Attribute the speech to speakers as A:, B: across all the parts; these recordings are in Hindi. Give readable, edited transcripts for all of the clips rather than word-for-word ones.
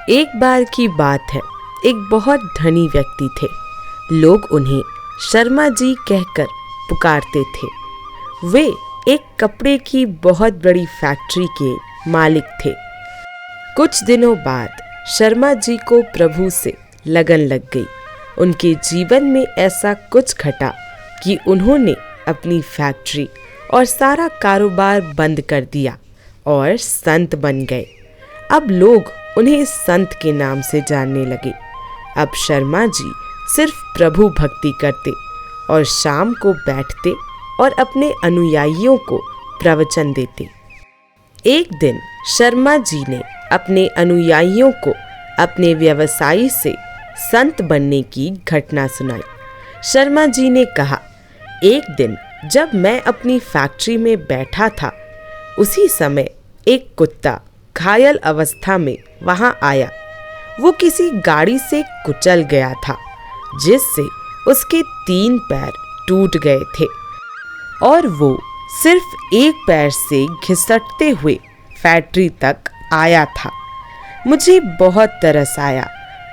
A: एक बार की बात है, एक बहुत धनी व्यक्ति थे। लोग उन्हें शर्मा जी कहकर पुकारते थे। वे एक कपड़े की बहुत बड़ी फैक्ट्री के मालिक थे। कुछ दिनों बाद शर्मा जी को प्रभु से लगन लग गई। उनके जीवन में ऐसा कुछ घटा कि उन्होंने अपनी फैक्ट्री और सारा कारोबार बंद कर दिया और संत बन गए। अब लोग उन्हें संत के नाम से जानने लगे। अब शर्मा जी सिर्फ प्रभु भक्ति करते और शाम को बैठते और अपने अनुयायियों को प्रवचन देते। एक दिन शर्मा जी ने अपने अनुयायियों को अपने व्यवसाय से संत बनने की घटना सुनाई। शर्मा जी ने कहा, एक दिन जब मैं अपनी फैक्ट्री में बैठा था, उसी समय एक कुत्ता घायल अवस्था में वहां आया। वो किसी गाड़ी से कुचल गया था, जिससे उसके 3 पैर टूट गए थे और वो सिर्फ एक पैर से घिसटते हुए फैक्ट्री तक आया था। मुझे बहुत तरस आया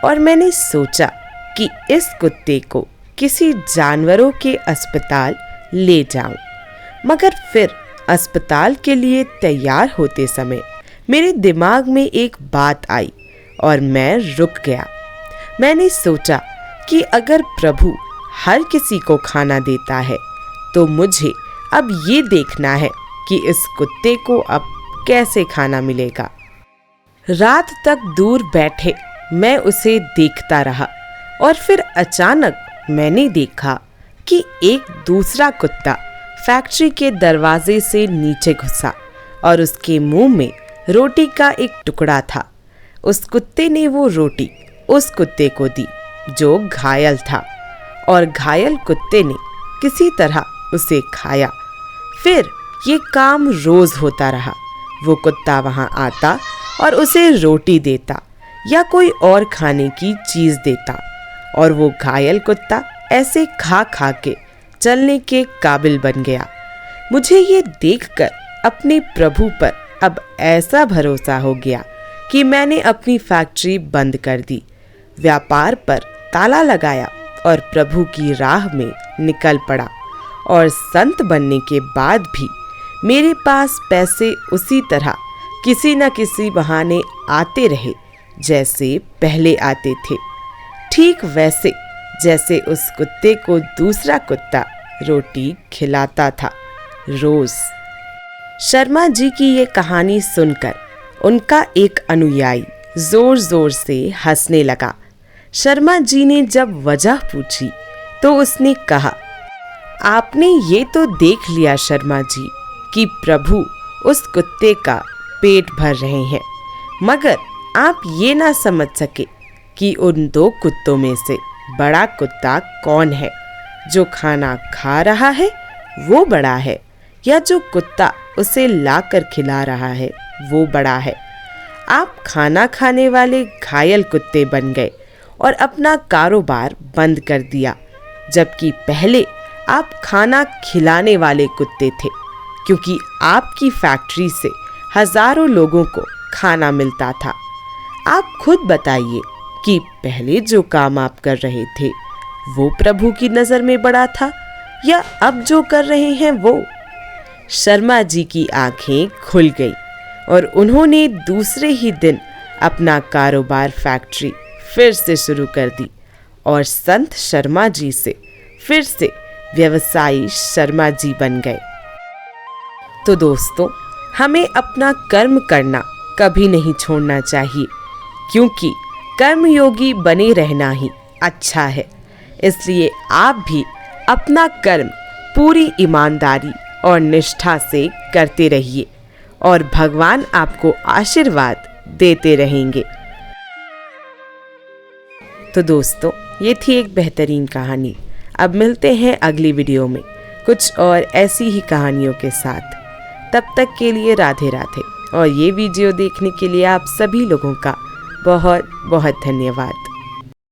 A: और मैंने सोचा कि इस कुत्ते को किसी जानवरों के अस्पताल ले जाऊं। मगर फिर अस्पताल के लिए तैयार होते समय मेरे दिमाग में एक बात आई और मैं रुक गया। मैंने सोचा कि अगर प्रभु हर किसी को खाना देता है तो मुझे अब ये देखना है कि इस कुत्ते को अब कैसे खाना मिलेगा। रात तक दूर बैठे मैं उसे देखता रहा और फिर अचानक मैंने देखा कि एक दूसरा कुत्ता फैक्ट्री के दरवाजे से नीचे घुसा और उसके मुंह में रोटी का एक टुकड़ा था। उस कुत्ते ने वो रोटी उस कुत्ते को दी जो घायल था और घायल कुत्ते ने किसी तरह उसे खाया। फिर ये काम रोज होता रहा। वो कुत्ता वहां आता और उसे रोटी देता या कोई और खाने की चीज देता और वो घायल कुत्ता ऐसे खा खा के चलने के काबिल बन गया। मुझे ये देखकर अपने प्रभु पर अब ऐसा भरोसा हो गया कि मैंने अपनी फैक्ट्री बंद कर दी, व्यापार पर ताला लगाया और प्रभु की राह में निकल पड़ा। और संत बनने के बाद भी मेरे पास पैसे उसी तरह किसी न किसी बहाने आते रहे जैसे पहले आते थे। ठीक वैसे जैसे उस कुत्ते को दूसरा कुत्ता रोटी खिलाता था रोज। शर्मा जी की ये कहानी सुनकर उनका एक अनुयायी जोर जोर से हंसने लगा। शर्मा जी ने जब वजह पूछी तो उसने कहा, आपने ये तो देख लिया शर्मा जी कि प्रभु उस कुत्ते का पेट भर रहे हैं, मगर आप ये ना समझ सके कि उन 2 कुत्तों में से बड़ा कुत्ता कौन है। जो खाना खा रहा है वो बड़ा है या जो कुत्ता उसे लाकर खिला रहा है वो बड़ा है। आप खाना खाने वाले घायल कुत्ते बन गए और अपना कारोबार बंद कर दिया, जबकि पहले आप खाना खिलाने वाले कुत्ते थे, क्योंकि आपकी फैक्ट्री से हजारों लोगों को खाना मिलता था। आप खुद बताइए कि पहले जो काम आप कर रहे थे वो प्रभु की नज़र में बड़ा था या अब जो कर रहे हैं वो। शर्मा जी की आंखें खुल गई और उन्होंने दूसरे ही दिन अपना कारोबार फैक्ट्री फिर से शुरू कर दी और संत शर्मा जी से फिर से व्यवसायी शर्मा जी बन गए। तो दोस्तों, हमें अपना कर्म करना कभी नहीं छोड़ना चाहिए, क्योंकि कर्मयोगी बने रहना ही अच्छा है। इसलिए आप भी अपना कर्म पूरी ईमानदारी और निष्ठा से करते रहिए और भगवान आपको आशीर्वाद देते रहेंगे। तो दोस्तों, ये थी एक बेहतरीन कहानी। अब मिलते हैं अगली वीडियो में कुछ और ऐसी ही कहानियों के साथ। तब तक के लिए राधे राधे। और ये वीडियो देखने के लिए आप सभी लोगों का बहुत बहुत धन्यवाद।